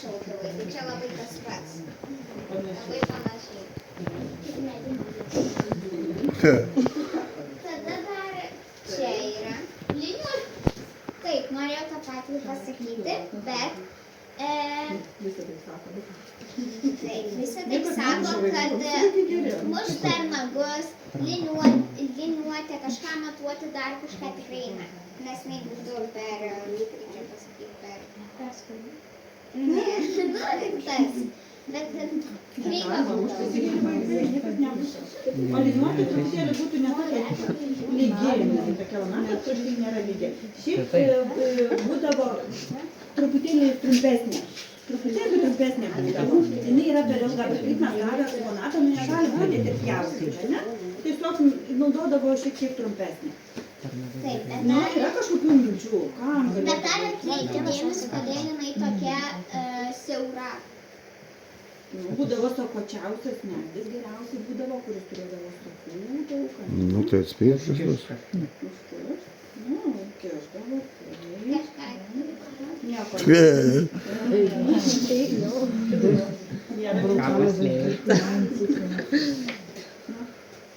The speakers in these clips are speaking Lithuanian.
šautuvai, tai čia labai tas pats. Labai panašiai. Tada dar čia yra liniuotė. Taip, norėjau tą patį pasakyti, bet taip, visi taip sako, kad muš per nagus, liniuotė, kažką matuoti, dar kažką tikrai ne. Nes neįbūdau per, kaip reikia pasakyti, per... Ne, tas. Bet kreipą būdavo. O liniuotė truputėlį būtų ne tokia lygiai, tokia ona, turkiai nėra lygiai. Šiaip būdavo truputėlį trumpesnė. Truputėlį trumpesnė būdavo. Jinai yra per ilga, bet kaip mes gavę eksponatą, negali pradėti ir pjaustyti, ne? Tiesiog naudodavo šiek tiek trumpesnė. Taip, bet Na, yra kažkokių minčių, kam galėtų. Bet ar atkreipti dėmesį, kodėl jinai tokia siaura? Būdavo sokočiausias medis, geriausiai būdavo, kuris turėdavo sokų daug. Nu, tai atspėjas bus. Nu, kirsdavo, tai... Kažką. Nieko.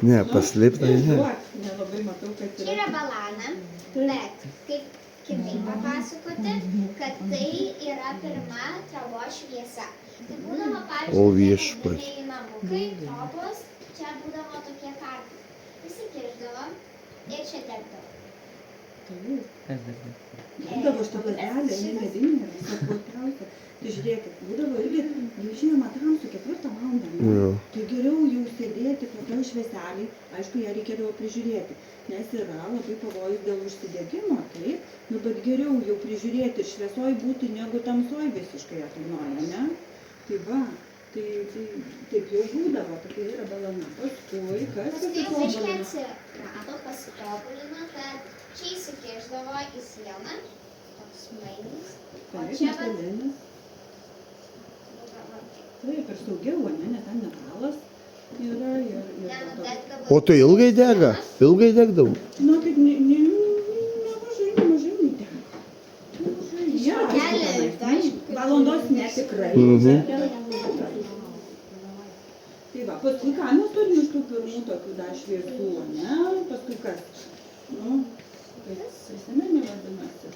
Ne, paslėpta, ne. Nelabai matau, kad Čia yra balana, bet kaip kitaip papasakoti, kad tai yra pirma travos šviesa. Tai būdavo, pavyzdžiui, mediniai namukai, trobos, čia būdavo tokie kartai. Įsikišdavo ir čia degdavo. Būdavo šitą lazdelę, jinai medinė yra, sakočiausia. Tai žiūrėkit, būdavo irgi, žiemą tamsu 4 valandą. Tai geriau jau sėdėti kokioj švieselėj, aišku, ją reikėdavo prižiūrėti, nes yra labai pavojus dėl užsidegimo, taip, nu, bet geriau jau prižiūrėti ir šviesoj būti, negu tamsoj visiškai atlynoja, ne? Tai va, tai taip jau būdavo, tokia yra balana. Paskui, kas Biškį atsirado, pasitobulino, kad čia įsikišdavo į sieną, toks mainis, o čia va... Taip, ir saugiau, ne, nes ten metalas yra ir... O tai ilgai dega? Ilgai degdavo? Nu, kaip nemažai dega. Valandos netikrai. Tai va, paskui ką mes turim iš tų pirmų tokių dar šviesų, ne? Paskui kas? Nu, prisimenė vadinasi.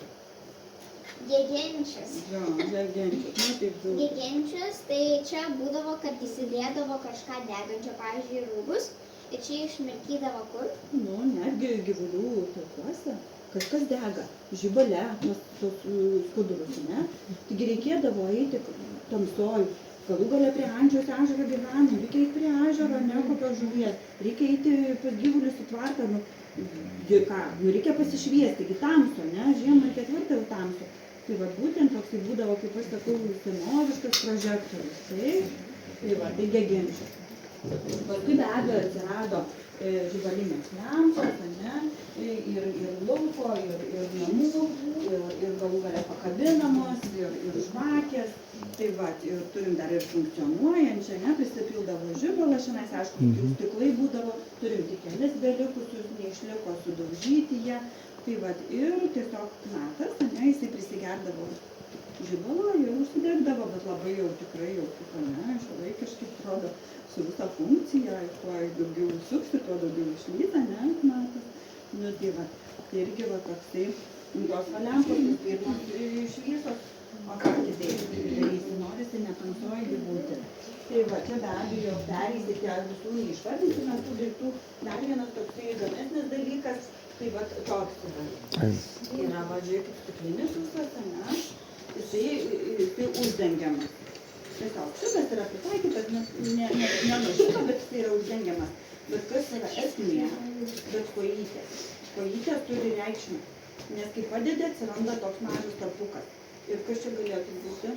Gegenčius. Jo, gegenčius, nu taip daug. Gegenčius, tai čia būdavo, kad įsidėdavo kažką degančio, pavyzdžiui, rūbus, ir čia išmirkydavo kur? Nu, netgi gyvulių taukuose. Kažkas dega, žibale, tos skudurus, ne? Taigi reikėdavo eiti tamsoj, galų galia prie Ančiaus ežero gyvenam, reikia eiti prie ežero, ne kokios žuvies, reikia eiti pas gyvulius į tvartą, nu reikia pasišviesti, gi tamso, ne, žiemą 4 jau tamso. Tai va, būtent toksai būdavo, kaip aš sakau, senoviškas prožektorius, tai va, tai gegenčius. Paskui be abejo atsirado žibalinės lempos, ne, ir lauko, ir namų, ir galų galia pakabinamos, ir žvakės. Tai va, ir turim dar ir funkcionuojančią, ne, prisipildavo žibalą, šiandien, aišku, jau stiklai būdavo, turim tik kelis belikusius, neišliko sudaužyti jie. Tai va, ir tiesiog natas, ne, jisai prisigerdavo žibalo ir užsidegdavo, bet labai jau tikrai jau, ne, šiuolaikiškai atrodo su visa funkcija, kuo daugiau suksi, tuo daugiau išlyta, ne, natas. Nu, tai va, tai irgi va toksai, tos lempos, pirmos šviesos, o ką kitaip darysi, norisi netamsoj būti. Tai va, čia be abejo pereisite visų neišvardinsime tų daiktų. Dar vienas toksai įdomesnis dalykas, tai va toks yra. Yra, va, žiūrėkit, stiklinis visas, ne? Jisai uždengiamas. Tiesiog šitas yra pritaikytas, ne nuo šito, bet jisai yra uždengiamas. Bet kas yra esmė, bet kojytės. Kojytės turi reikšmę, nes kai padedi atsiranda toks mažas tarpukas. Ir kas čia galėtų būti?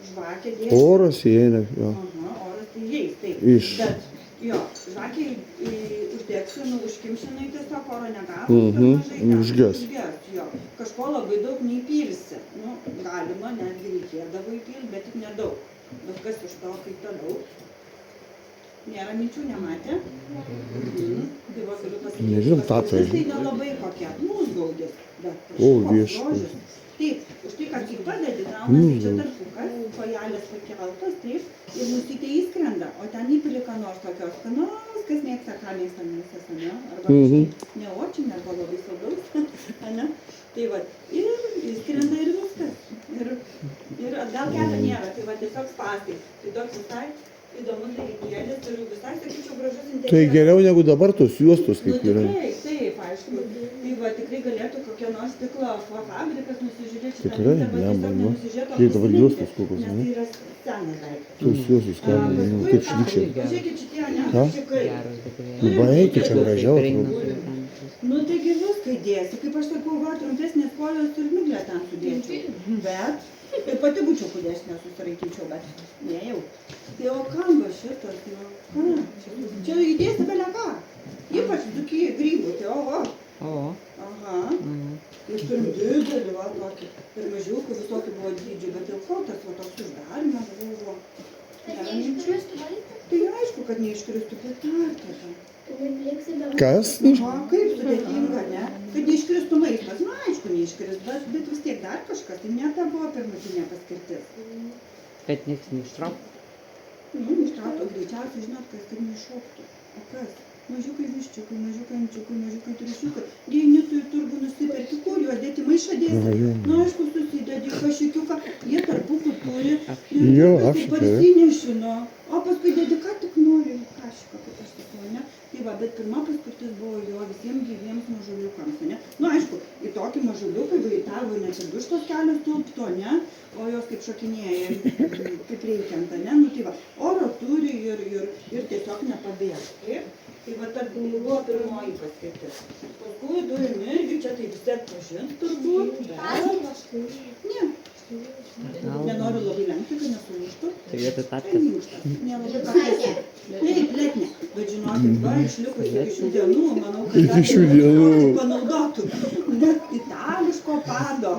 Žvakė dėsi. Oras įeina, jo. Aha, oras tai įeis, taip. Bet, jo, žvakė uždegsi, užkimšinai tiesiog oro negavus, per mažai užges. Jo, kažko labai daug neįpilsi. Nu, galima, netgi reikėdavo įpilti, bet tik nedaug. Bet kas iš to, kaip toliau? Nėra minčių, nematė? Tai va, galiu pasakyti, Nežinom, kad tata. tai nelabai kokia nusgaudis, bet O, kažkoks viešpatie. grožis. Taip, už tai, kad kai padedi, gaunasi čia tarpukas, kojelės pakeltos, taip, ir nusytė įskrenda, o ten įpili ką nors tokios skanos, kas mėgsta, ką mėgsta mėsas, ane? Arba neočinė, arba labai saldaus, ane? Tai va, ir įskrenda ir viskas. Ir atgal kelio nėra, tai va tiesiog spastai. Tai toks visai įdomus dalykėlis ir visai, sakyčiau, gražus interjeras. Tai geriau negu dabar tos juostos kaip yra. Tikrai, taip, aišku. Tai va, tikrai galėtų kokia nors stiklo fabrikas nusižiūrėti šitą Tikrai, vietą, arba tiesiog ne, nenusižiūrėtų, Žiūrėk, dabar prisiminti, juostos kokios, nes ne? tai yra senas daiktas. Tos juostos ką, nu, kaip šlykščiai. Pažiūrėkit šitie, ne, Ha? šikai. Baigi, čia gražiau atrodo. Nu, taigi viską įdėsi. Kaip aš sakau, va, trumpesnės kojos ir miglę ten sudėčiau. Bet, ir pati būčiau kudesnė susiraikyčiau, bet nejau. Tai o kam va šitas, nu, ką? Čia įdėsi belia ką. Ypač dzūkijai grybų, tai oho. Aha. Ir turim didelį, va, tokį. Ir mažiukų visokių buvo dydžių, bet dėl ko tas va toks uždarimas buvo. Kad neiškristų maistas. Tai aišku, kad neiškristų, bet dar tada. Kas? Aha, kaip sudėtinga, ne? Kad neiškristų maistas. Na, aišku, neiškris, bet vis tiek dar kažkas. Tai ne ta buvo pirmutinė paskirtis. Bet nieks neištrauktų. Nu, ištrauktų greičiausiai, žinot, kas, kad neiššoktų. O kas? Mažiukai viščiukai, mažiukai ančiukai, mažiukai triušiukai. Eini tu į turgų nusiperki, kur juos dėti, maišą dėsi. Na, aišku, susidedi kašikiuką, jie tarpukų turi. Jo, Ir aš taip tai. parsineši, nu. O paskui dedi, ką tik nori, kašiką, kaip aš sakau, ne? Tai va, bet pirma paskirtis buvo jo visiems gyviems mažuliukams, ne? Nu, aišku, į tokį mažuliuką, va, į tą, va, net ir duštos kelios tilpto, ne? O jos kaip šokinėja, kaip reikiant, ne? Nu, tai va, oro turi ir tiesiog nepabėgs, taip? Tai va, ta buvo pirmoji paskirtis. Paskui du irgi čia tai visi atpažins turbūt, bet... Ne. Nenoriu labai lenkti, kad nesulūžtų. Tai vietoj Tai tapkės. minkštas, nelabai paprastas. Taip, letne. Bet žinokit, va, išlikus iki šių dienų, manau, kad Iki šių dienų. panaudotų. Net itališko pado.